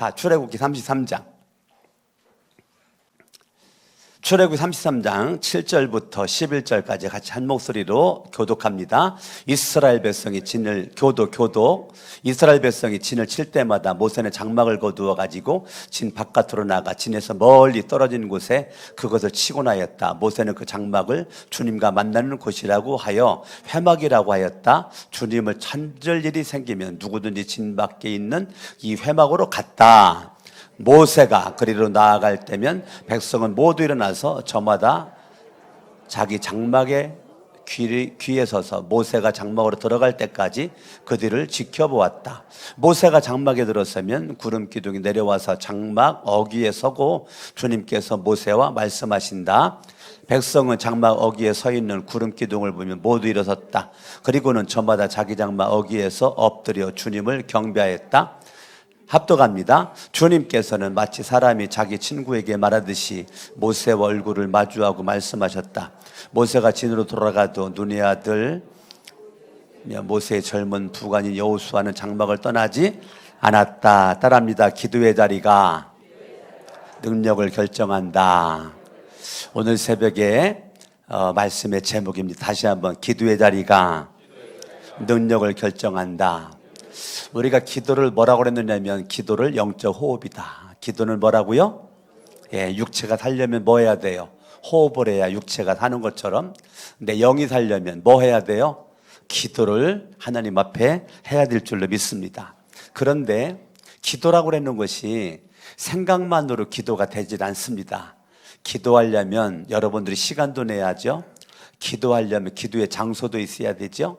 다 출애굽기 33장. 출애굽기 33장 7절부터 11절까지 같이 한 목소리로 교독합니다. 이스라엘 백성이 진을 교독. 이스라엘 백성이 진을 칠 때마다 모세는 장막을 거두어 가지고 진 바깥으로 나가 진에서 멀리 떨어진 곳에 그것을 치고 나였다. 모세는 그 장막을 주님과 만나는 곳이라고 하여 회막이라고 하였다. 주님을 찾을 일이 생기면 누구든지 진 밖에 있는 이 회막으로 갔다. 모세가 그리로 나아갈 때면 백성은 모두 일어나서 저마다 자기 장막에 귀에 서서 모세가 장막으로 들어갈 때까지 그 뒤를 지켜보았다. 모세가 장막에 들어서면 구름 기둥이 내려와서 장막 어귀에 서고 주님께서 모세와 말씀하신다. 백성은 장막 어귀에 서 있는 구름 기둥을 보면 모두 일어섰다. 그리고는 저마다 자기 장막 어귀에서 엎드려 주님을 경배하였다. 합독합니다. 주님께서는 마치 사람이 자기 친구에게 말하듯이 모세와 얼굴을 마주하고 말씀하셨다. 모세가 진으로 돌아가도 눈의 아들 모세의 젊은 부관인 여호수아는 장막을 떠나지 않았다. 따라합니다. 기도의 자리가 능력을 결정한다. 오늘 새벽에 말씀의 제목입니다. 다시 한번 기도의 자리가 능력을 결정한다. 우리가 기도를 뭐라고 그랬느냐면 기도를 영적 호흡이다. 기도는 뭐라고요? 육체가 살려면 뭐 해야 돼요? 호흡을 해야 육체가 사는 것처럼. 근데 영이 살려면 뭐 해야 돼요? 기도를 하나님 앞에 해야 될 줄로 믿습니다. 그런데 기도라고 그러는 것이 생각만으로 기도가 되질 않습니다. 기도하려면 여러분들이 시간도 내야죠. 기도하려면 기도의 장소도 있어야 되죠.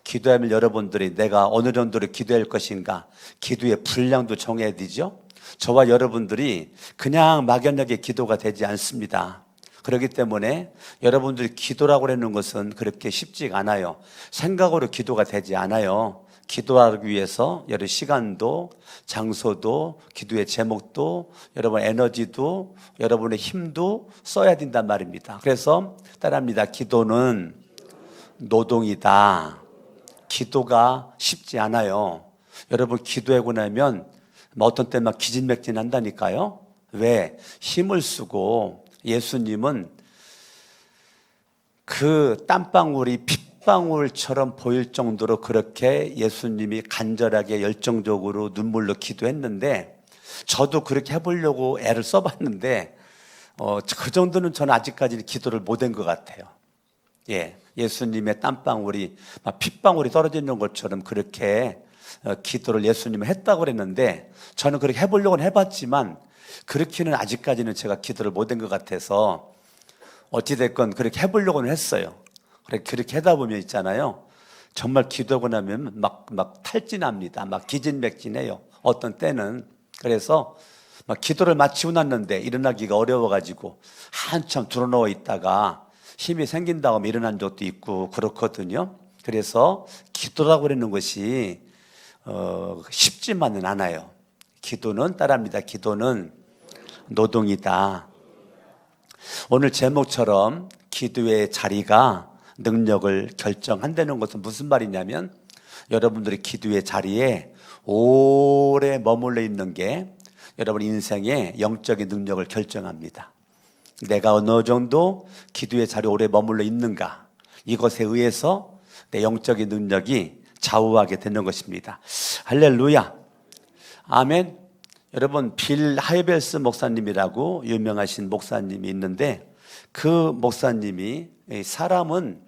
기도하면 여러분들이 내가 어느 정도로 기도할 것인가, 기도의 분량도 정해야 되죠. 저와 여러분들이 그냥 막연하게 기도가 되지 않습니다. 그렇기 때문에 여러분들이 기도라고 하는 것은 그렇게 쉽지가 않아요. 생각으로 기도가 되지 않아요. 기도하기 위해서 여러 시간도 장소도 기도의 제목도 여러분 에너지도 여러분의 힘도 써야 된단 말입니다. 그래서 따라합니다. 기도는 노동이다. 기도가 쉽지 않아요. 여러분 기도하고 나면 어떤 때 막 기진맥진 한다니까요. 왜? 힘을 쓰고 예수님은 그 땀방울이 핏방울처럼 보일 정도로 그렇게 예수님이 간절하게 열정적으로 눈물로 기도했는데 저도 그렇게 해보려고 애를 써봤는데 그 정도는 저는 아직까지 기도를 못한 것 같아요. 예수님의 땀방울이 막 핏방울이 떨어지는 것처럼 그렇게 기도를 예수님은 했다고 그랬는데 저는 그렇게 해보려고는 해봤지만 그렇게는 아직까지는 제가 기도를 못한 것 같아서 어찌됐건 그렇게 해보려고는 했어요. 그렇게 하다 보면 있잖아요. 정말 기도하고 나면 막 탈진합니다. 막 기진맥진해요. 어떤 때는. 그래서 막 기도를 마치고 났는데 일어나기가 어려워가지고 한참 드러누워 있다가 힘이 생긴다고 하면 일어난 적도 있고 그렇거든요. 그래서 기도라고 그러는 것이 쉽지만은 않아요. 기도는 따라합니다. 기도는 노동이다. 오늘 제목처럼 기도의 자리가 능력을 결정한다는 것은 무슨 말이냐면 여러분들이 기도의 자리에 오래 머물러 있는 게 여러분 인생의 영적인 능력을 결정합니다. 내가 어느 정도 기도의 자리에 오래 머물러 있는가, 이것에 의해서 내 영적인 능력이 좌우하게 되는 것입니다. 할렐루야. 아멘. 여러분 빌 하이벨스 목사님이라고 유명하신 목사님이 있는데 그 목사님이 사람은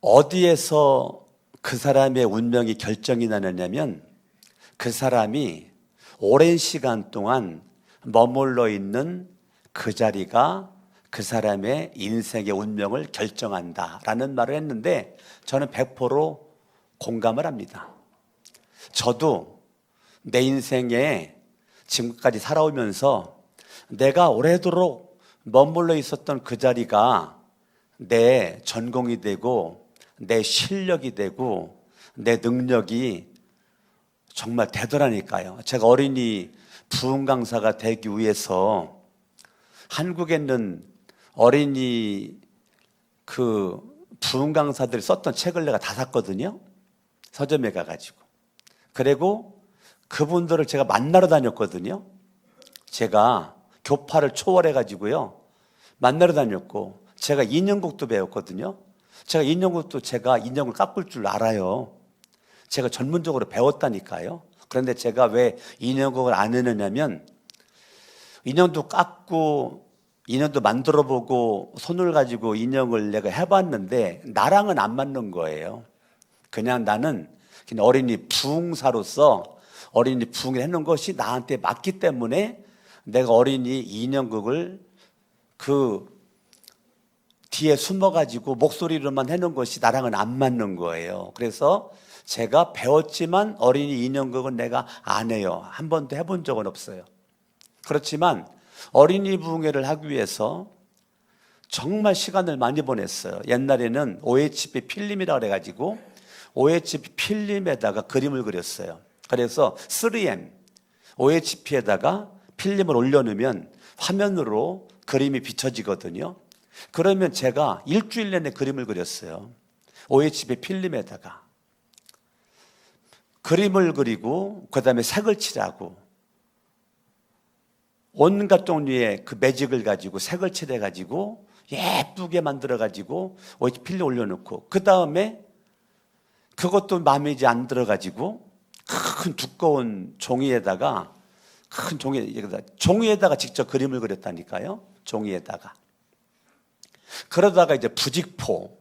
어디에서 그 사람의 운명이 결정이 나느냐면 그 사람이 오랜 시간 동안 머물러 있는 그 자리가 그 사람의 인생의 운명을 결정한다라는 말을 했는데 저는 100% 공감을 합니다. 저도 내 인생에 지금까지 살아오면서 내가 오래도록 머물러 있었던 그 자리가 내 전공이 되고 내 실력이 되고 내 능력이 정말 되더라니까요. 제가 어린이 부흥 강사가 되기 위해서 한국에 있는 어린이 그 부흥 강사들이 썼던 책을 내가 다 샀거든요. 서점에 가가지고. 그리고 그분들을 제가 만나러 다녔거든요. 제가 교파를 초월해가지고요. 만나러 다녔고, 제가 인형극도 배웠거든요. 제가 인형을 깎을 줄 알아요. 제가 전문적으로 배웠다니까요. 그런데 제가 왜 인형극을 안 해느냐면, 인형도 깎고, 인형도 만들어 보고, 손을 가지고 인형을 내가 해봤는데, 나랑은 안 맞는 거예요. 그냥 나는 어린이 부흥사로서 어린이 부흥을 해놓은 것이 나한테 맞기 때문에 내가 어린이 인형극을 그 뒤에 숨어가지고 목소리로만 해놓은 것이 나랑은 안 맞는 거예요. 그래서 제가 배웠지만 어린이 인형극은 내가 안 해요. 한 번도 해본 적은 없어요. 그렇지만 어린이 부흥회를 하기 위해서 정말 시간을 많이 보냈어요. 옛날에는 OHP 필름이라고 그래가지고 OHP 필름에다가 그림을 그렸어요. 그래서 3M OHP에다가 필름을 올려놓으면 화면으로 그림이 비춰지거든요. 그러면 제가 일주일 내내 그림을 그렸어요. OHP 필름에다가 그림을 그리고 그 다음에 색을 칠하고 온갖 종류의 그 매직을 가지고 색을 칠해가지고 예쁘게 만들어가지고 OHP 필름 올려놓고 그 다음에 그것도 마음에 안 들어가지고 큰 두꺼운 종이에다가 종이에다가 직접 그림을 그렸다니까요. 종이에다가. 그러다가 이제 부직포,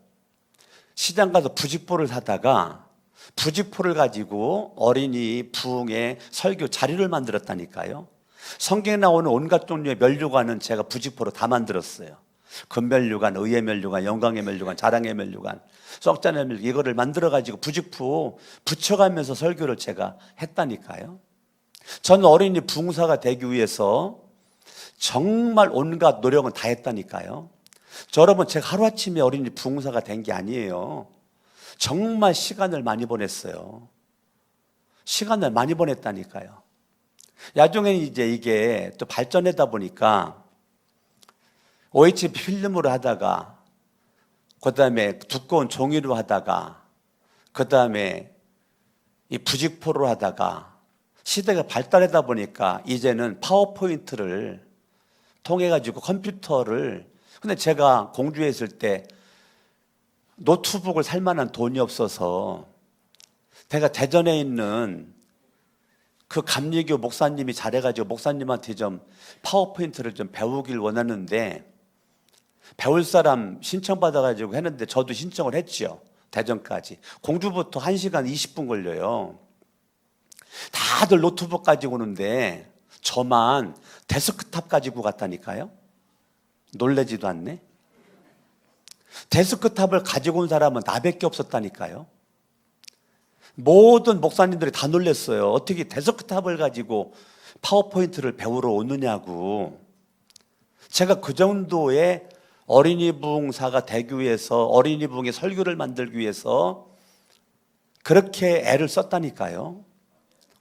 시장 가서 부직포를 사다가 부직포를 가지고 어린이 부흥의 설교 자료를 만들었다니까요. 성경에 나오는 온갖 종류의 면류관은 제가 부직포로 다 만들었어요. 금면류관, 의의 면류관, 영광의 면류관, 자랑의 면류관, 썩자의 면류관, 이거를 만들어가지고 부직포 붙여가면서 설교를 제가 했다니까요. 저는 어린이 부흥사가 되기 위해서 정말 온갖 노력은 다 했다니까요. 여러분, 제가 하루아침에 어린이 부흥사가 된 게 아니에요. 정말 시간을 많이 보냈어요. 시간을 많이 보냈다니까요. 나중에 이제 이게 또 발전하다 보니까 OHP 필름으로 하다가 그 다음에 두꺼운 종이로 하다가 그 다음에 이 부직포로 하다가 시대가 발달하다 보니까 이제는 파워포인트를 통해 가지고 컴퓨터를, 근데 제가 공주에 있을 때 노트북을 살 만한 돈이 없어서 제가 대전에 있는 그 감리교 목사님이 잘해가지고 목사님한테 좀 파워포인트를 좀 배우길 원하는데 배울 사람 신청받아가지고 했는데 저도 신청을 했죠. 대전까지. 공주부터 1시간 20분 걸려요. 다들 노트북 가지고 오는데 저만 데스크탑 가지고 갔다니까요. 놀래지도 않네. 데스크탑을 가지고 온 사람은 나밖에 없었다니까요. 모든 목사님들이 다 놀랐어요. 어떻게 데스크탑을 가지고 파워포인트를 배우러 오느냐고. 제가 그 정도의 어린이 부흥사가 되기 위해서, 어린이 부흥의 설교를 만들기 위해서 그렇게 애를 썼다니까요.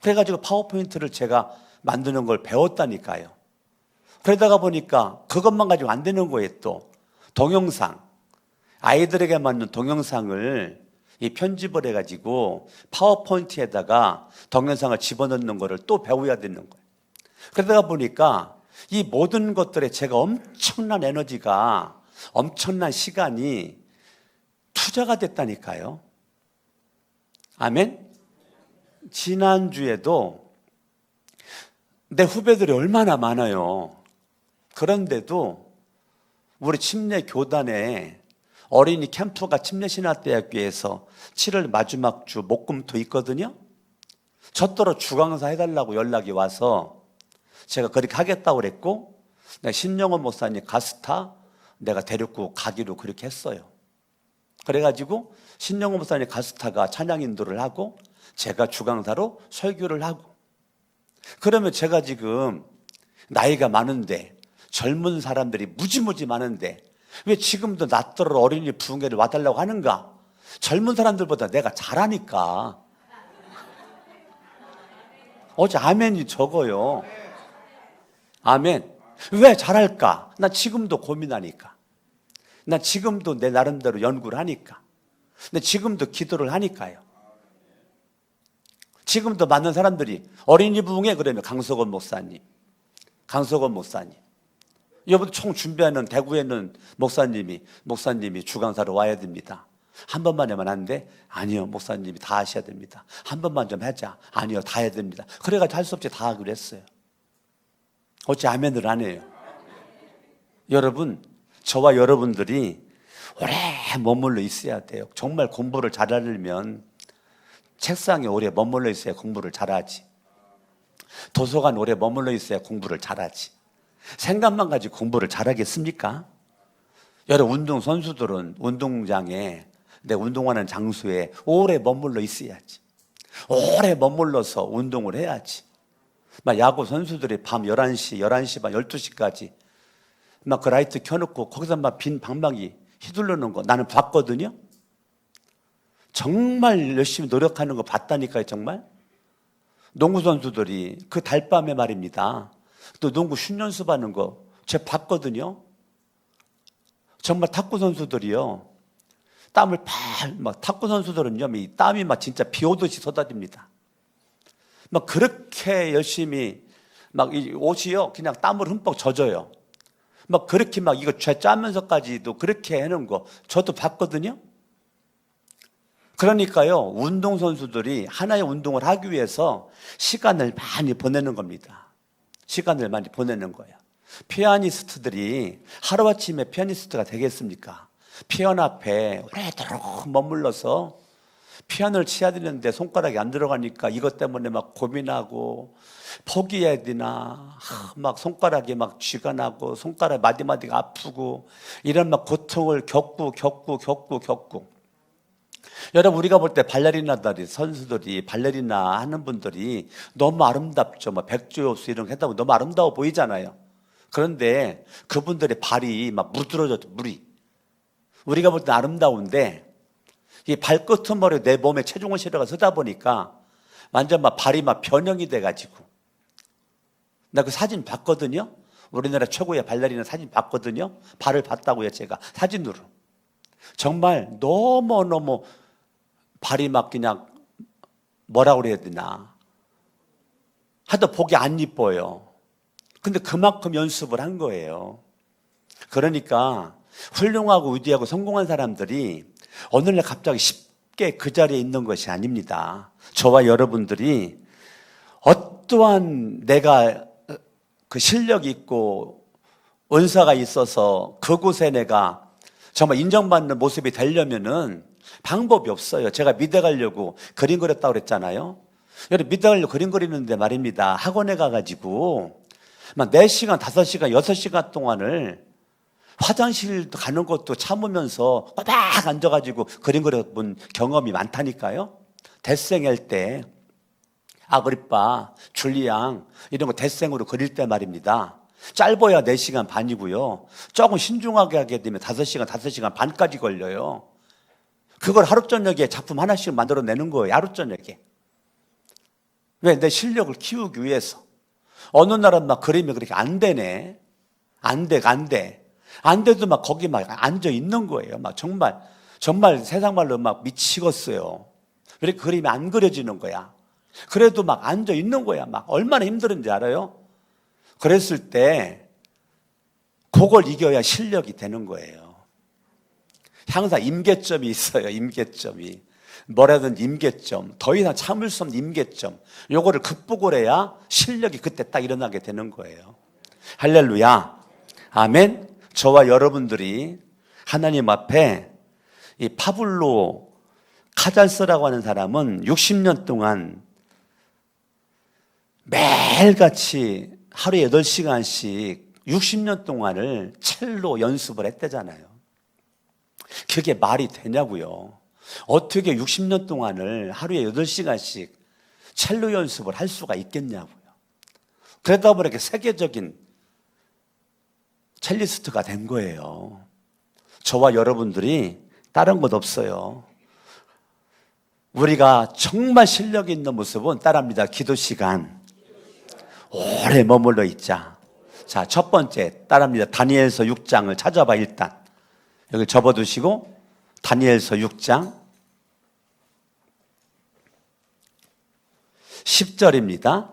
그래가지고 파워포인트를 제가 만드는 걸 배웠다니까요. 그러다가 보니까 그것만 가지고 안 되는 거예요. 또 동영상, 아이들에게 맞는 동영상을 이 편집을 해가지고 파워포인트에다가 동영상을 집어넣는 거를 또 배워야 되는 거예요. 그러다가 보니까 이 모든 것들에 제가 엄청난 에너지가, 엄청난 시간이 투자가 됐다니까요. 아멘? 지난주에도 내 후배들이 얼마나 많아요. 그런데도 우리 침례 교단에 어린이 캠프가 침례신학대학교에서 7월 마지막 주 목금토 있거든요. 저더러 주강사 해달라고 연락이 와서 제가 그렇게 하겠다고 그랬고, 내가 신영원 목사님 가스타 내가 데리고 가기로 그렇게 했어요. 그래가지고 신영원 목사님 가스타가 찬양 인도를 하고 제가 주강사로 설교를 하고, 그러면 제가 지금 나이가 많은데 젊은 사람들이 무지무지 많은데 왜 지금도 나더러 어린이 부흥회를 와달라고 하는가? 젊은 사람들보다 내가 잘하니까. 어제 아멘이 적어요. 아멘. 왜 잘할까? 나 지금도 고민하니까. 나 지금도 내 나름대로 연구를 하니까. 근데 지금도 기도를 하니까요. 지금도 많은 사람들이 어린이 부흥회 그러면 강석원 목사님. 여러분 총 준비하는 대구에는 목사님이 주강사로 와야 됩니다. 한 번만 하면 안 돼? 아니요, 목사님이 다 하셔야 됩니다. 한 번만 좀 하자. 아니요, 다 해야 됩니다. 그래가지고 할 수 없이 다 하기로 했어요. 어찌 아멘을 안 해요? 여러분, 저와 여러분들이 오래 머물러 있어야 돼요. 정말 공부를 잘하려면 책상에 오래 머물러 있어야 공부를 잘하지. 도서관 오래 머물러 있어야 공부를 잘하지. 생각만 가지고 공부를 잘하겠습니까? 여러분, 운동선수들은 운동장에, 내 운동하는 장소에 오래 머물러 있어야지. 오래 머물러서 운동을 해야지. 막 야구 선수들이 밤 11시 반, 12시까지 막 그 라이트 켜놓고 거기서 막 빈 방망이 휘두르는 거 나는 봤거든요. 정말 열심히 노력하는 거 봤다니까요, 정말. 농구 선수들이 그 달밤에 말입니다. 또 농구训연습 하는 거 제가 봤거든요. 정말 탁구 선수들이요. 땀을 탁구 선수들은요, 이 땀이 막 진짜 비 오듯이 쏟아집니다. 막 그렇게 열심히 막 이 옷이요, 그냥 땀을 흠뻑 젖어요. 막 그렇게 막 이거 죄 짜면서까지도 그렇게 해놓은 거 저도 봤거든요. 그러니까요, 운동선수들이 하나의 운동을 하기 위해서 시간을 많이 보내는 겁니다. 시간을 많이 보내는 거예요. 피아니스트들이 하루아침에 피아니스트가 되겠습니까? 피아노 앞에 오래도록 머물러서 피아노를 쳐야 되는데 손가락이 안 들어가니까 이것 때문에 막 고민하고 포기해야 되나, 막 손가락이 막 쥐가 나고 손가락 마디마디가 아프고 이런 막 고통을 겪고 여러분, 우리가 볼 때 발레리나들이, 선수들이, 발레리나 하는 분들이 너무 아름답죠. 막 백조엽수 이런 거 했다고 너무 아름다워 보이잖아요. 그런데 그분들의 발이 막 무드러졌죠, 물이. 우리가 볼 때 아름다운데 이 발끝머리에 내 몸에 체중을 실어가 서다 보니까 완전 막 발이 막 변형이 돼가지고. 나 그 사진 봤거든요. 우리나라 최고의 발레리나 사진 봤거든요. 발을 봤다고요, 제가. 사진으로. 정말 너무너무 발이 막 그냥 뭐라고 그래야 되나. 하도 보기 안 이뻐요. 근데 그만큼 연습을 한 거예요. 그러니까 훌륭하고 위대하고 성공한 사람들이 오늘날 갑자기 쉽게 그 자리에 있는 것이 아닙니다. 저와 여러분들이 어떠한 내가 그 실력이 있고 은사가 있어서 그곳에 내가 정말 인정받는 모습이 되려면은 방법이 없어요. 제가 미대 가려고 그림 그렸다고 그랬잖아요. 여러분, 미대 가려고 그림 그리는데 말입니다. 학원에 가가지고 막 4시간, 5시간, 6시간 동안을 화장실 가는 것도 참으면서 꼬박 앉아가지고 그림 그려본 경험이 많다니까요. 데생할 때 아그리빠, 줄리앙 이런 거 데생으로 그릴 때 말입니다. 짧아야 4시간 반이고요. 조금 신중하게 하게 되면 5시간, 5시간 반까지 걸려요. 그걸 하루 저녁에 작품 하나씩 만들어내는 거예요. 하루 저녁에. 왜? 내 실력을 키우기 위해서. 어느 날은 막 그림이 그렇게 안 되네. 안 돼도 막 거기 막 앉아 있는 거예요. 막 정말 세상 말로 막 미치겠어요. 왜 이렇게 그림이 안 그려지는 거야. 그래도 막 앉아 있는 거야. 막 얼마나 힘들은지 알아요? 그랬을 때 그걸 이겨야 실력이 되는 거예요. 항상 임계점이 있어요. 임계점이. 뭐라든지 임계점. 더 이상 참을 수 없는 임계점. 요거를 극복을 해야 실력이 그때 딱 일어나게 되는 거예요. 할렐루야. 아멘. 저와 여러분들이 하나님 앞에 이 파블로 카잘스라고 하는 사람은 60년 동안 매일같이 하루에 8시간씩 60년 동안을 첼로 연습을 했대잖아요. 그게 말이 되냐고요. 어떻게 60년 동안을 하루에 8시간씩 첼로 연습을 할 수가 있겠냐고요. 그러다 보니까 세계적인 첼리스트가 된 거예요. 저와 여러분들이 다른 것 없어요. 우리가 정말 실력 있는 모습은 따라합니다. 기도 시간. 오래 머물러 있자. 자, 첫 번째 따라합니다. 다니엘서 6장을 찾아봐. 일단 여기 접어두시고 다니엘서 6장 10절입니다.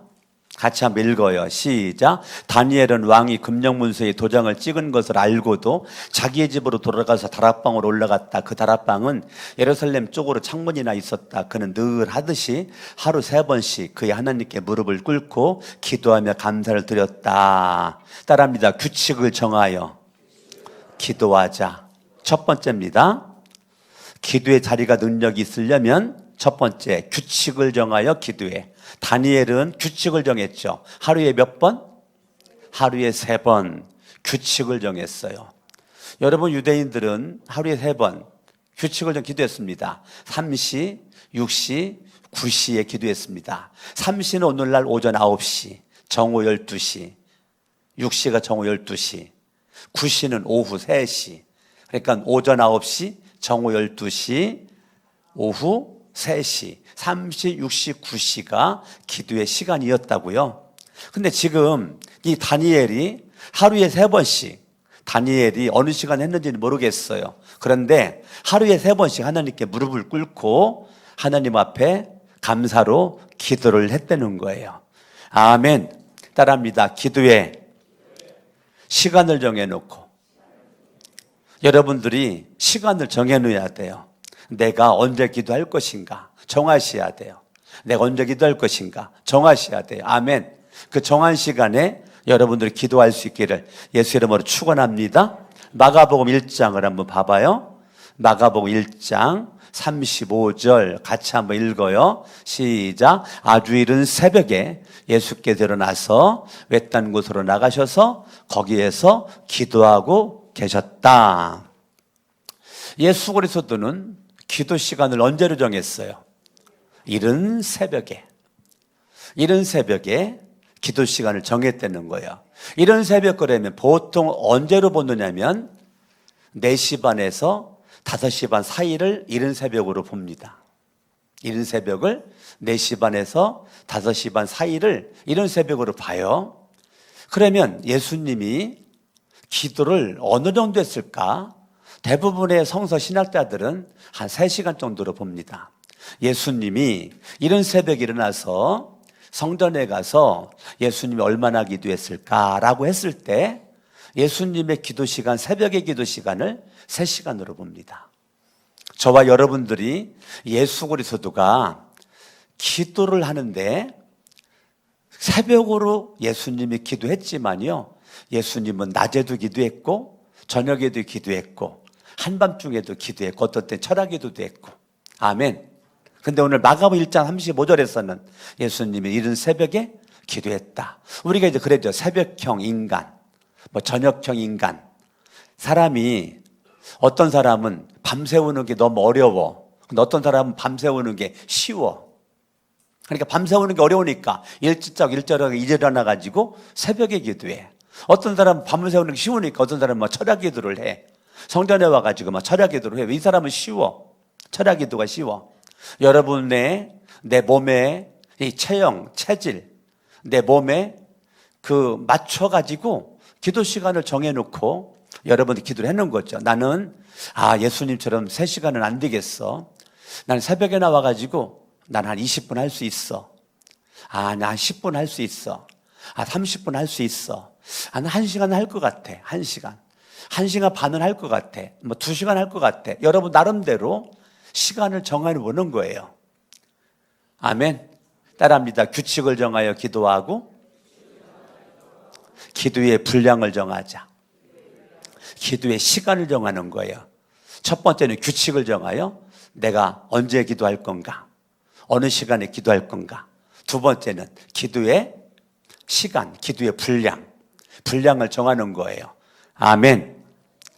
같이 한번 읽어요. 시작. 다니엘은 왕이 금령문서에 도장을 찍은 것을 알고도 자기의 집으로 돌아가서 다락방으로 올라갔다. 그 다락방은 예루살렘 쪽으로 창문이나 있었다. 그는 늘 하듯이 하루 3번씩 그의 하나님께 무릎을 꿇고 기도하며 감사를 드렸다. 따라합니다. 규칙을 정하여 기도하자. 첫 번째입니다. 기도의 자리가 능력이 있으려면 첫 번째, 규칙을 정하여 기도해. 다니엘은 규칙을 정했죠. 하루에 몇 번? 하루에 3번 규칙을 정했어요. 여러분, 유대인들은 하루에 3번 규칙을 정 기도했습니다. 3시, 6시, 9시에 기도했습니다. 3시는 오늘날 오전 9시, 정오 12시, 6시가 정오 12시, 9시는 오후 3시. 그러니까 오전 9시, 정오 12시, 오후 3시, 3시, 6시, 9시가 기도의 시간이었다고요. 근데 지금 이 다니엘이 하루에 3번씩 다니엘이 어느 시간 했는지는 모르겠어요. 그런데 하루에 3번씩 하나님께 무릎을 꿇고 하나님 앞에 감사로 기도를 했다는 거예요. 아멘. 따라합니다. 기도에 시간을 정해놓고 여러분들이 시간을 정해놓아야 돼요. 내가 언제 기도할 것인가 정하셔야 돼요. 내가 언제 기도할 것인가 정하셔야 돼요. 아멘. 그 정한 시간에 여러분들이 기도할 수 있기를 예수 이름으로 축원합니다. 마가복음 1장을 한번 봐봐요. 마가복음 1장 35절 같이 한번 읽어요. 시작. 아주 이른 새벽에 예수께서 일어나서 외딴 곳으로 나가셔서 거기에서 기도하고 계셨다. 예수 그리스도는 기도 시간을 언제로 정했어요? 이른 새벽에. 이른 새벽에 기도 시간을 정했다는 거예요. 이른 새벽 거라면 보통 언제로 보느냐면 4시 반에서 5시 반 사이를 이른 새벽으로 봅니다. 이른 새벽을 4시 반에서 5시 반 사이를 이른 새벽으로 봐요. 그러면 예수님이 기도를 어느 정도 했을까? 대부분의 성서 신학자들은 한 3시간 정도로 봅니다. 예수님이 이른 새벽에 일어나서 성전에 가서 예수님이 얼마나 기도했을까라고 했을 때 예수님의 기도 시간, 새벽의 기도 시간을 3시간으로 봅니다. 저와 여러분들이 예수 그리스도가 기도를 하는데 새벽으로 예수님이 기도했지만요, 예수님은 낮에도 기도했고 저녁에도 기도했고 한밤중에도 기도했고 어떤 때 철학기도도 했고. 아멘. 근데 오늘 마가복음 1장 35절에서는 예수님이 이른 새벽에 기도했다. 우리가 이제 그랬죠. 새벽형 인간, 저녁형 인간. 사람이 어떤 사람은 밤새우는 게 너무 어려워. 근데 어떤 사람은 밤새우는 게 쉬워. 그러니까 밤새우는 게 어려우니까 일찍자고 일어나가지고 새벽에 기도해. 어떤 사람은 밤을 새우는 게 쉬우니까 어떤 사람은 철학 기도를 해. 성전에 와가지고 철학 기도를 해. 이 사람은 쉬워. 철학 기도가 쉬워. 여러분의 내 몸의 이 체형, 체질, 내 몸에 그 맞춰가지고 기도 시간을 정해놓고 여러분들 기도를 해놓은 거죠. 나는 예수님처럼 3시간은 안 되겠어. 나는 새벽에 나와가지고 난 한 20분 할 수 있어. 나 10분 할 수 있어. 30분 할 수 있어. 한 1시간 할 것 같아. 1시간. 1시간 반은 할 것 같아. 2시간 할 것 같아. 여러분 나름대로 시간을 정해보는 거예요. 아멘. 따라합니다. 규칙을 정하여 기도하고 기도의 분량을 정하자. 기도의 시간을 정하는 거예요. 첫 번째는 규칙을 정하여 내가 언제 기도할 건가, 어느 시간에 기도할 건가. 두 번째는 기도의 시간, 기도의 분량을 정하는 거예요. 아멘.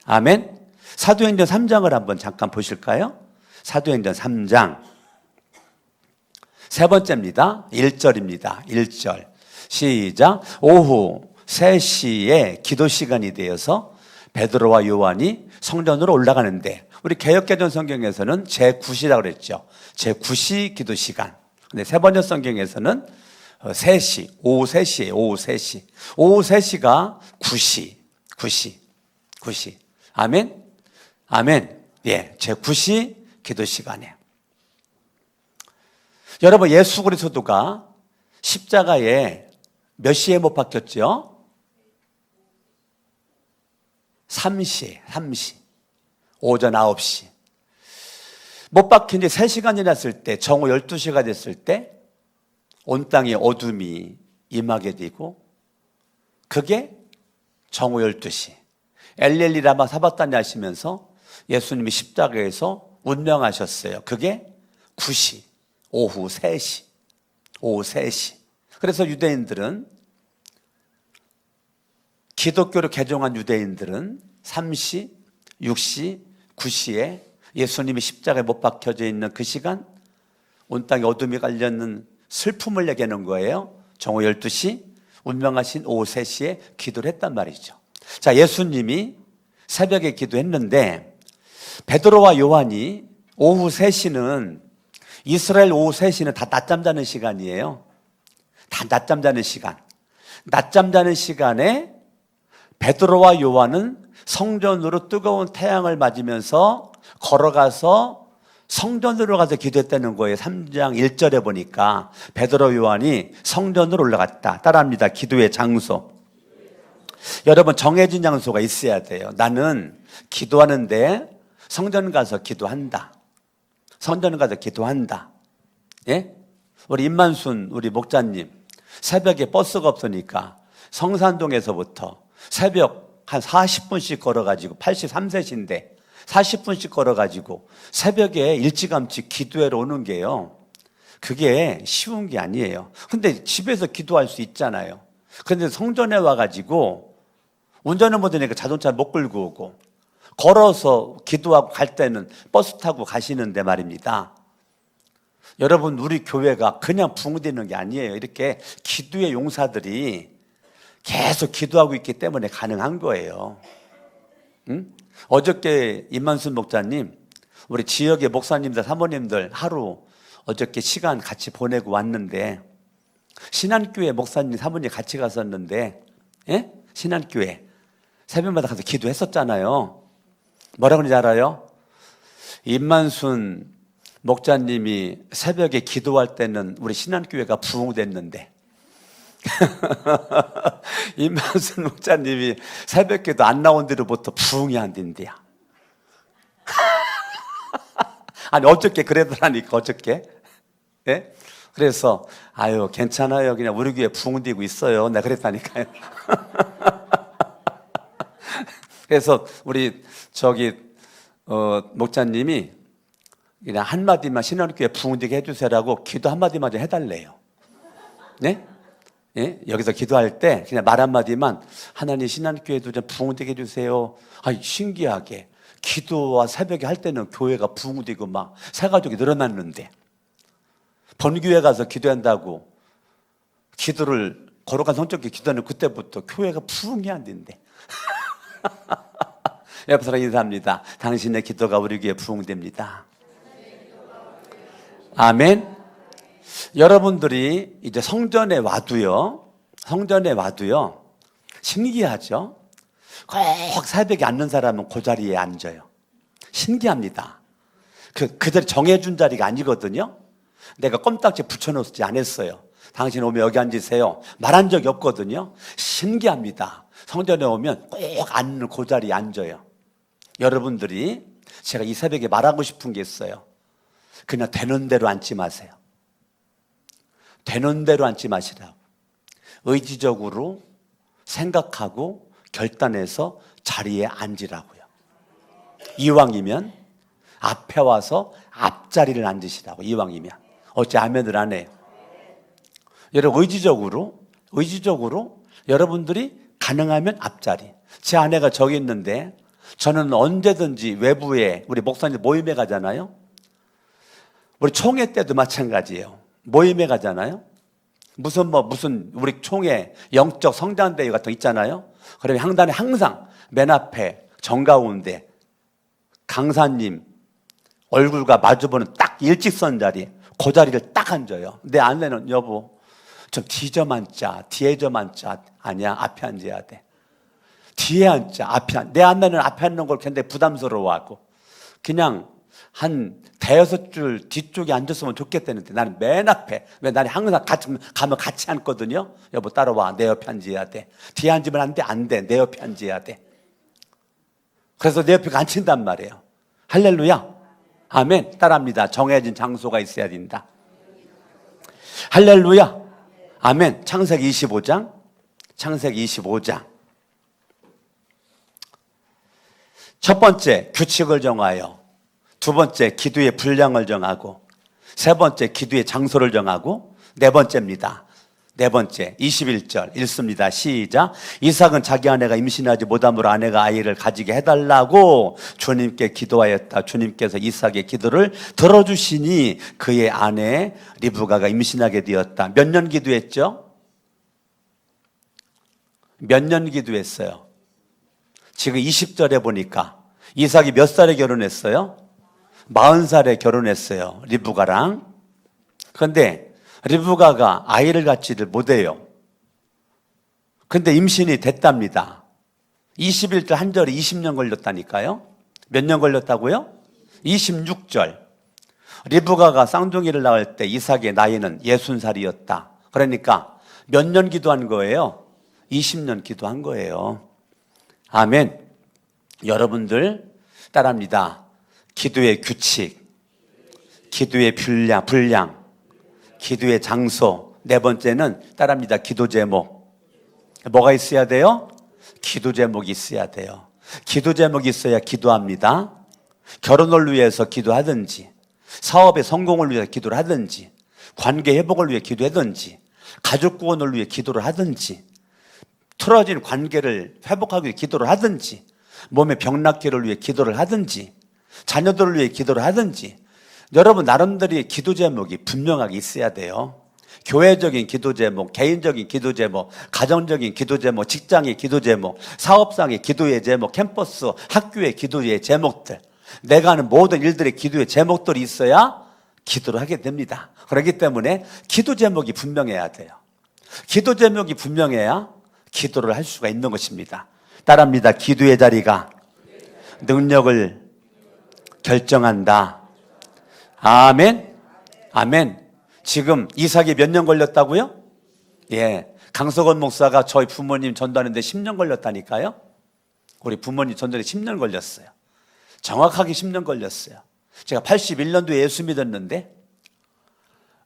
아멘. 사도행전 3장을 한번 잠깐 보실까요? 사도행전 3장 세 번째입니다. 1절입니다. 1절 시작. 오후 3시에 기도 시간이 되어서 베드로와 요한이 성전으로 올라가는데, 우리 개역개정 성경에서는 제9시라고 그랬죠. 제9시 기도 시간. 근데 세 번째 성경에서는 3시, 오후 3시예요. 오후 3시. 오후 3시가 9시. 아멘. 아멘. 예, 제9시 기도 시간에 여러분 예수 그리스도가 십자가에 몇 시에 못 박혔죠? 3시. 오전 9시. 못 박힌 지 3시간이 지났을 때, 정오 12시가 됐을 때 온 땅에 어둠이 임하게 되고, 그게 정오 12시. 엘리엘리 라마 사바타니 하시면서 예수님이 십자가에서 운명하셨어요. 그게 9시, 오후 3시. 오후 3시. 그래서 유대인들은, 기독교로 개종한 유대인들은 3시, 6시, 9시에 예수님이 십자가에 못 박혀져 있는 그 시간, 온 땅에 어둠이 깔려있는 슬픔을 얘기하는 거예요. 정오 12시, 운명하신 오후 3시에 기도를 했단 말이죠. 자, 예수님이 새벽에 기도했는데 베드로와 요한이 오후 3시는, 이스라엘 오후 3시는 다 낮잠 자는 시간이에요. 다 낮잠 자는 시간. 낮잠 자는 시간에 베드로와 요한은 성전으로 뜨거운 태양을 맞으면서 걸어가서 성전으로 가서 기도했다는 거예요. 3장 1절에 보니까 베드로 요한이 성전으로 올라갔다. 따라합니다. 기도의 장소. 여러분, 정해진 장소가 있어야 돼요. 나는 기도하는데 성전 가서 기도한다. 성전 가서 기도한다. 예? 우리 임만순 우리 목자님, 새벽에 버스가 없으니까 성산동에서부터 새벽 한 40분씩 걸어가지고, 83세신데 40분씩 걸어가지고 새벽에 일찌감치 기도하러 오는 게요, 그게 쉬운 게 아니에요. 근데 집에서 기도할 수 있잖아요. 그런데 성전에 와가지고 운전을 못하니까 자동차 못 끌고 오고, 걸어서 기도하고 갈 때는 버스 타고 가시는데 말입니다. 여러분, 우리 교회가 그냥 붕대는 게 아니에요. 이렇게 기도의 용사들이 계속 기도하고 있기 때문에 가능한 거예요. 응? 어저께 임만순 목자님, 우리 지역의 목사님들, 사모님들 하루 어저께 시간 같이 보내고 왔는데, 신안교회 목사님, 사모님 같이 갔었는데, 예? 신안교회 새벽마다 가서 기도했었잖아요. 뭐라고 그러는지 알아요? 임만순 목자님이 새벽에 기도할 때는 우리 신안교회가 부흥됐는데, 임만순 목자님이 새벽기도 안 나온 뒤로부터 부흥이 안 된대요. 아니, 어저께 그러더라니까, 어저께. 예? 그래서 아유, 괜찮아요, 그냥 우리 교회 부흥되고 있어요, 내가 그랬다니까요. 그래서 우리 목자님이 그냥 한마디만 신한교회 부흥되게 해주세요라고 기도 한마디만 좀 해달래요. 네? 예? 여기서 기도할 때 그냥 말 한마디만, 하나님 신한교회도 좀 부흥되게 해주세요. 아니, 신기하게 기도와 새벽에 할 때는 교회가 부흥되고 막 새가족이 늘어났는데, 번교회 가서 기도한다고 기도를 거룩한 성적인 기도하는 그때부터 교회가 부흥이 안 된대. 옆에 사람 인사합니다. 당신의 기도가 우리 교회 부흥됩니다. 아멘. 여러분들이 이제 성전에 와도요, 신기하죠? 꼭 새벽에 앉는 사람은 그 자리에 앉아요. 신기합니다. 그 자리 정해준 자리가 아니거든요. 내가 껌딱지 붙여놓지 않았어요. 당신 오면 여기 앉으세요 말한 적이 없거든요. 신기합니다. 성전에 오면 꼭 앉는 그 자리에 앉아요. 여러분들이, 제가 이 새벽에 말하고 싶은 게 있어요. 그냥 되는 대로 앉지 마세요. 되는 대로 앉지 마시라고. 의지적으로 생각하고 결단해서 자리에 앉으라고요. 이왕이면 앞에 와서 앞자리를 앉으시라고. 이왕이면. 어째 아멘을 안 해요? 여러분, 의지적으로 여러분들이 가능하면 앞자리. 제 아내가 저기 있는데, 저는 언제든지 외부에 우리 목사님 모임에 가잖아요. 우리 총회 때도 마찬가지예요. 모임에 가잖아요. 무슨 우리 총회 영적 성장대회 같은 거 있잖아요. 그러면 향단에 항상 맨 앞에 정가운데 강사님 얼굴과 마주보는 딱 일직선 자리, 그 자리를 딱 앉아요. 내 아내는, 여보 좀 뒤 좀 앉자, 뒤에 좀 앉자. 아니야, 앞에 앉아야 돼. 뒤에 앉자, 앞에 앉자. 내 아내는 앞에 앉는 걸 굉장히 부담스러워하고, 그냥 한 대여섯 줄 뒤쪽에 앉았으면 좋겠다는데 나는 맨 앞에. 왜? 나는 항상 가면 같이 앉거든요. 여보 따라와. 내 옆에 앉아야 돼. 뒤에 앉으면 안 돼. 안 돼. 내 옆에 앉아야 돼. 그래서 내 옆에 앉힌단 말이에요. 할렐루야. 아멘. 따라합니다. 정해진 장소가 있어야 된다. 할렐루야. 아멘. 창세기 25장. 창세기 25장. 첫 번째, 규칙을 정하여. 두 번째, 기도의 분량을 정하고. 세 번째, 기도의 장소를 정하고. 네 번째입니다. 네 번째, 21절 읽습니다. 시작. 이삭은 자기 아내가 임신하지 못함으로 아내가 아이를 가지게 해달라고 주님께 기도하였다. 주님께서 이삭의 기도를 들어주시니 그의 아내 리브가가 임신하게 되었다. 몇 년 기도했죠? 몇 년 기도했어요? 지금 20절에 보니까 이삭이 몇 살에 결혼했어요? 40살에 결혼했어요. 리브가랑. 그런데 리브가가 아이를 갖지를 못해요. 근데 임신이 됐답니다. 21절 한 절에 20년 걸렸다니까요. 몇 년 걸렸다고요? 26절. 리브가가 쌍둥이를 낳을 때 이삭의 나이는 60살이었다. 그러니까 몇 년 기도한 거예요? 20년 기도한 거예요. 아멘. 여러분들 따라합니다. 기도의 규칙, 기도의 분량, 기도의 장소. 네 번째는 따라합니다. 기도 제목. 뭐가 있어야 돼요? 기도 제목이 있어야 돼요. 기도 제목이 있어야 기도합니다. 결혼을 위해서 기도하든지, 사업의 성공을 위해서 기도를 하든지, 관계 회복을 위해 기도하든지, 가족 구원을 위해 기도를 하든지, 틀어진 관계를 회복하기 위해 기도를 하든지, 몸의 병 낫기를 위해 기도를 하든지, 자녀들을 위해 기도를 하든지, 여러분 나름대로의 기도 제목이 분명하게 있어야 돼요. 교회적인 기도 제목, 개인적인 기도 제목, 가정적인 기도 제목, 직장의 기도 제목, 사업상의 기도의 제목, 캠퍼스, 학교의 기도의 제목들, 내가 하는 모든 일들의 기도의 제목들이 있어야 기도를 하게 됩니다. 그렇기 때문에 기도 제목이 분명해야 돼요. 기도 제목이 분명해야 기도를 할 수가 있는 것입니다. 따라합니다. 기도의 자리가 능력을 결정한다. 아멘. 아멘. 지금 이삭이 몇 년 걸렸다고요? 예. 강석원 목사가 저희 부모님 전도하는데 10년 걸렸다니까요. 우리 부모님 전도에 10년 걸렸어요. 정확하게 10년 걸렸어요. 제가 81년도에 예수 믿었는데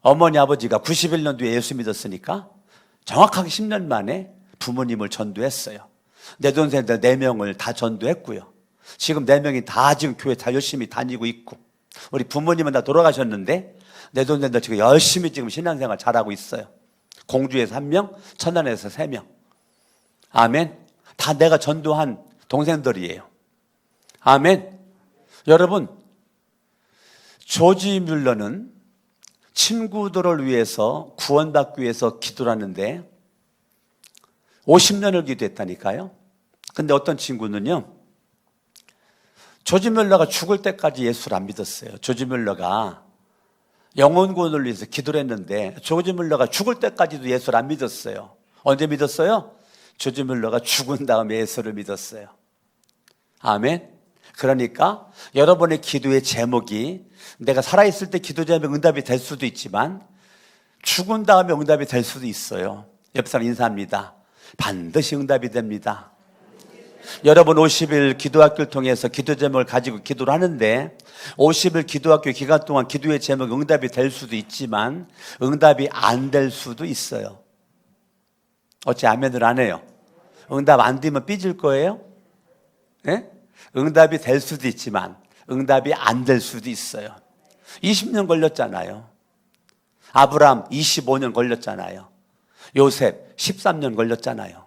어머니 아버지가 91년도에 예수 믿었으니까 정확하게 10년 만에 부모님을 전도했어요. 내 동생들 4명을 다 전도했고요. 지금 4명이 다 지금 교회 다 열심히 다니고 있고, 우리 부모님은 다 돌아가셨는데 내 동생들 지금 열심히 지금 신앙생활 잘하고 있어요. 공주에서 1명, 천안에서 3명. 아멘. 다 내가 전도한 동생들이에요. 아멘. 여러분, 조지 뮬러는 친구들을 위해서 구원받기 위해서 기도를 하는데 50년을 기도했다니까요. 근데 어떤 친구는요, 조지 뮬러가 죽을 때까지 예수를 안 믿었어요. 조지 뮬러가 영혼구원을 위해서 기도를 했는데 조지 뮬러가 죽을 때까지도 예수를 안 믿었어요. 언제 믿었어요? 조지 뮬러가 죽은 다음에 예수를 믿었어요. 아멘. 그러니까 여러분의 기도의 제목이 내가 살아있을 때 기도 제목 응답이 될 수도 있지만 죽은 다음에 응답이 될 수도 있어요. 옆 사람 인사합니다. 반드시 응답이 됩니다. 여러분 50일 기도학교를 통해서 기도 제목을 가지고 기도를 하는데 50일 기도학교 기간 동안 기도의 제목이 응답이 될 수도 있지만 응답이 안 될 수도 있어요. 어째 아멘을 안 해요? 응답 안 되면 삐질 거예요? 예? 응답이 될 수도 있지만 응답이 안 될 수도 있어요. 20년 걸렸잖아요. 아브라함 25년 걸렸잖아요. 요셉 13년 걸렸잖아요.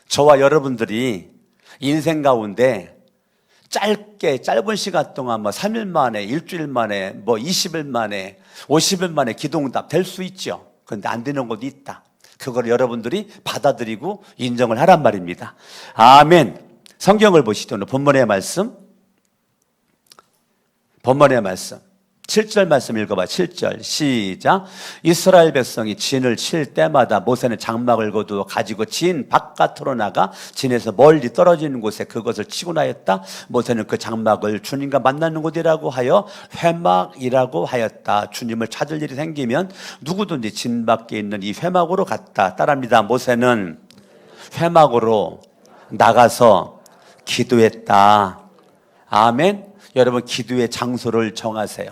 저와 여러분들이 인생 가운데 짧은 시간 동안 3일 만에, 일주일 만에, 20일 만에, 50일 만에 기도응답 될 수 있죠. 그런데 안 되는 것도 있다. 그걸 여러분들이 받아들이고 인정을 하란 말입니다. 아멘. 성경을 보시죠. 본문의 말씀. 7절 말씀 읽어봐. 7절 시작. 이스라엘 백성이 진을 칠 때마다 모세는 장막을 거두어 가지고 진 바깥으로 나가 진에서 멀리 떨어지는 곳에 그것을 치고 나였다. 모세는 그 장막을 주님과 만나는 곳이라고 하여 회막이라고 하였다. 주님을 찾을 일이 생기면 누구든지 진 밖에 있는 이 회막으로 갔다. 따라합니다. 모세는 회막으로 나가서 기도했다. 아멘. 여러분, 기도의 장소를 정하세요.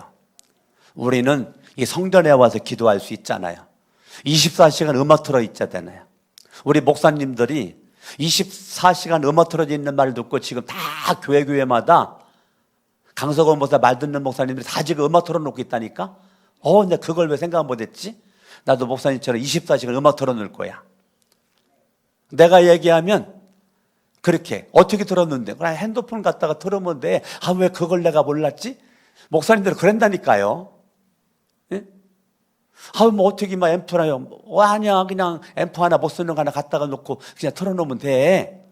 우리는 이 성전에 와서 기도할 수 있잖아요. 24시간 음악 틀어 있잖아요. 우리 목사님들이 24시간 음악 틀어져 있는 말을 듣고 지금 다 교회마다 강석원 목사 말 듣는 목사님들이 다 지금 음악 틀어놓고 있다니까. 내가 그걸 왜 생각 못했지? 나도 목사님처럼 24시간 음악 틀어놓을 거야. 내가 얘기하면 그렇게 어떻게 들었는데 그냥 핸드폰 갖다가 틀으면 돼. 왜 그걸 내가 몰랐지? 목사님들은 그런다니까요. 예? 뭐 어떻게 막 앰프나요? 아니야, 그냥 앰프 하나 못 쓰는 거 하나 갖다가 놓고 그냥 틀어놓으면 돼.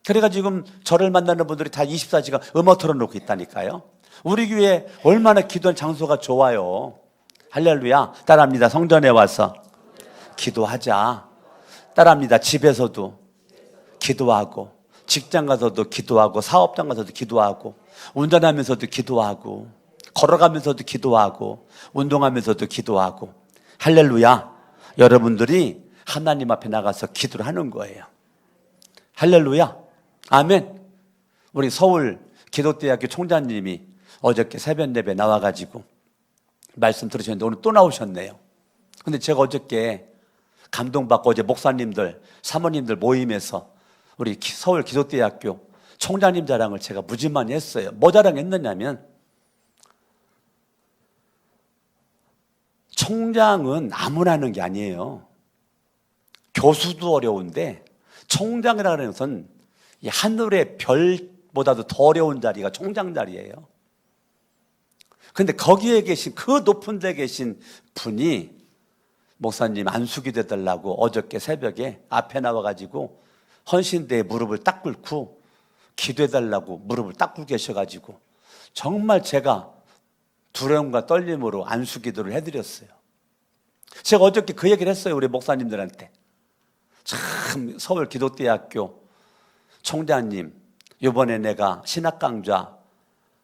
그래가 지금 저를 만나는 분들이 다 24시간 음악 틀어놓고 있다니까요. 우리 교회 얼마나 기도한 장소가 좋아요. 할렐루야. 따라합니다. 성전에 와서 기도하자. 따라합니다. 집에서도 기도하고, 직장 가서도 기도하고, 사업장 가서도 기도하고, 운전하면서도 기도하고, 걸어가면서도 기도하고, 운동하면서도 기도하고. 할렐루야. 여러분들이 하나님 앞에 나가서 기도를 하는 거예요. 할렐루야. 아멘. 우리 서울 기독대학교 총장님이 어저께 새벽 예배 나와가지고 말씀 들으셨는데 오늘 또 나오셨네요. 근데 제가 어저께 감동받고 어제 목사님들, 사모님들 모임에서 우리 서울 기독대학교 총장님 자랑을 제가 무지 많이 했어요. 뭐 자랑했느냐면, 총장은 아무나 하는 게 아니에요. 교수도 어려운데 총장이라는 것은 이 하늘의 별보다도 더 어려운 자리가 총장 자리예요. 근데 거기에 계신, 그 높은 데 계신 분이 목사님 안수기 되달라고 어저께 새벽에 앞에 나와가지고 헌신대에 무릎을 딱 꿇고 기도해달라고 무릎을 딱 꿇고 계셔가지고 정말 제가 두려움과 떨림으로 안수기도를 해드렸어요. 제가 어저께 그 얘기를 했어요. 우리 목사님들한테. 참, 서울 기독대학교 총장님, 이번에 내가 신학 강좌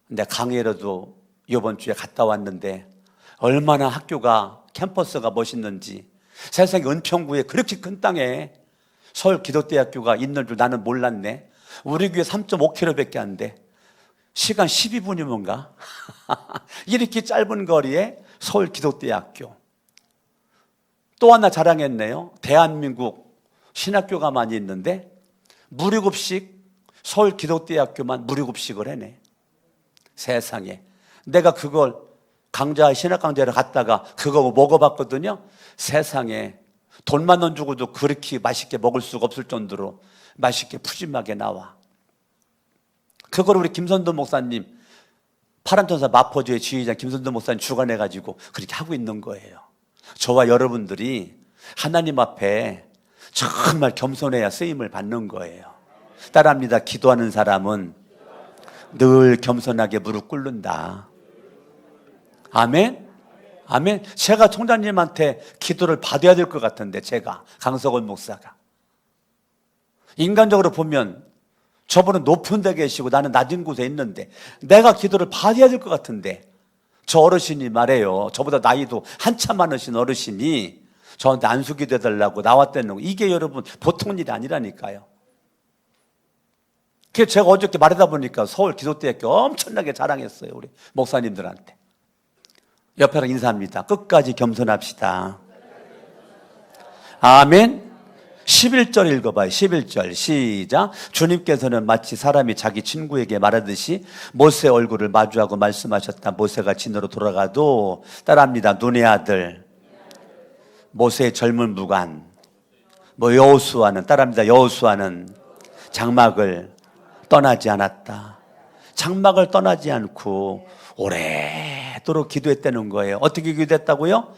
내 강의로도 이번 주에 갔다 왔는데 얼마나 학교가, 캠퍼스가 멋있는지, 세상에 은평구에 그렇게 큰 땅에 서울 기독대학교가 있는 줄 나는 몰랐네. 우리 교회 3.5km밖에 안 돼. 시간 12분이면가? 이렇게 짧은 거리에 서울 기독대학교. 또 하나 자랑했네요. 대한민국 신학교가 많이 있는데 무료급식, 서울 기독대학교만 무료급식을 해내. 세상에. 내가 그걸 신학 강좌를 갔다가 그거 먹어봤거든요. 세상에. 돈만 원 주고도 그렇게 맛있게 먹을 수가 없을 정도로 맛있게 푸짐하게 나와. 그걸 우리 김선도 목사님, 파란천사 마포주의 지휘자 김선도 목사님 주관해가지고 그렇게 하고 있는 거예요. 저와 여러분들이 하나님 앞에 정말 겸손해야 쓰임을 받는 거예요. 따라합니다. 기도하는 사람은 늘 겸손하게 무릎 꿇는다. 아멘? 아멘. 제가 총장님한테 기도를 받아야 될 것 같은데, 제가 강석원 목사가 인간적으로 보면 저분은 높은 데 계시고 나는 낮은 곳에 있는데 내가 기도를 받아야 될 것 같은데, 저 어르신이 말해요. 저보다 나이도 한참 많으신 어르신이 저한테 안수기도 해달라고 나왔다는 거, 이게 여러분 보통 일이 아니라니까요. 그래서 제가 어저께 말하다 보니까 서울 기독대학교 엄청나게 자랑했어요. 우리 목사님들한테. 옆에랑 인사합니다. 끝까지 겸손합시다. 아멘. 11절 읽어봐요. 11절 시작. 주님께서는 마치 사람이 자기 친구에게 말하듯이 모세 얼굴을 마주하고 말씀하셨다. 모세가 진으로 돌아가도, 따라합니다. 눈의 아들 모세의 젊은 무관 여호수아는, 따라합니다. 여호수아는 장막을 떠나지 않았다. 장막을 떠나지 않고 오래도록 기도했다는 거예요. 어떻게 기도했다고요?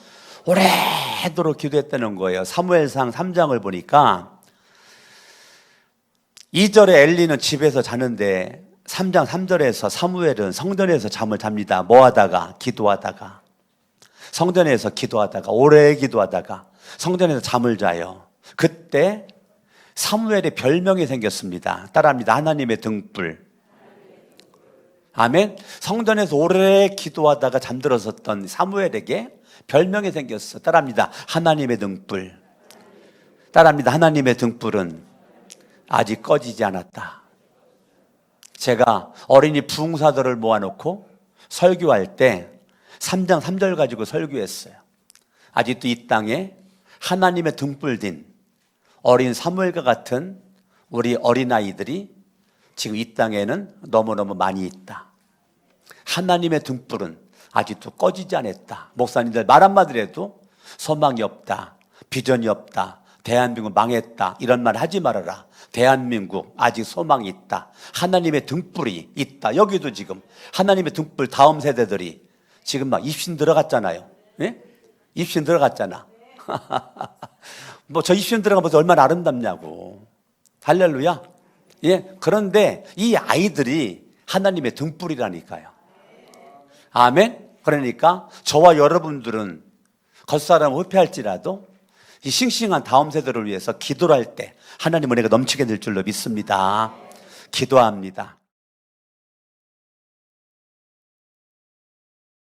오래도록 기도했다는 거예요. 사무엘상 3장을 보니까 2절에 엘리는 집에서 자는데 3장 3절에서 사무엘은 성전에서 잠을 잡니다. 뭐 하다가? 기도하다가. 성전에서 기도하다가, 오래 기도하다가 성전에서 잠을 자요. 그때 사무엘의 별명이 생겼습니다. 따라합니다. 하나님의 등불. 아멘. 성전에서 오래 기도하다가 잠들었었던 사무엘에게 별명이 생겼어. 따라합니다. 하나님의 등불. 따라합니다. 하나님의 등불은 아직 꺼지지 않았다. 제가 어린이 부흥사들을 모아놓고 설교할 때 3장 3절 가지고 설교했어요. 아직도 이 땅에 하나님의 등불 딘 어린 사무엘과 같은 우리 어린아이들이 지금 이 땅에는 너무너무 많이 있다. 하나님의 등불은 아직도 꺼지지 않았다. 목사님들 말 한마디로 해도 소망이 없다. 비전이 없다. 대한민국 망했다. 이런 말 하지 말아라. 대한민국 아직 소망이 있다. 하나님의 등불이 있다. 여기도 지금 하나님의 등불 다음 세대들이 지금 막 입신 들어갔잖아요. 예? 입신 들어갔잖아. 뭐 저 입신 들어가면서 얼마나 아름답냐고. 할렐루야. 예. 그런데 이 아이들이 하나님의 등불이라니까요. 아멘. 그러니까 저와 여러분들은 겉사람을 회피할지라도 이 싱싱한 다음 세대를 위해서 기도를 할 때 하나님 은혜가 넘치게 될 줄로 믿습니다. 기도합니다.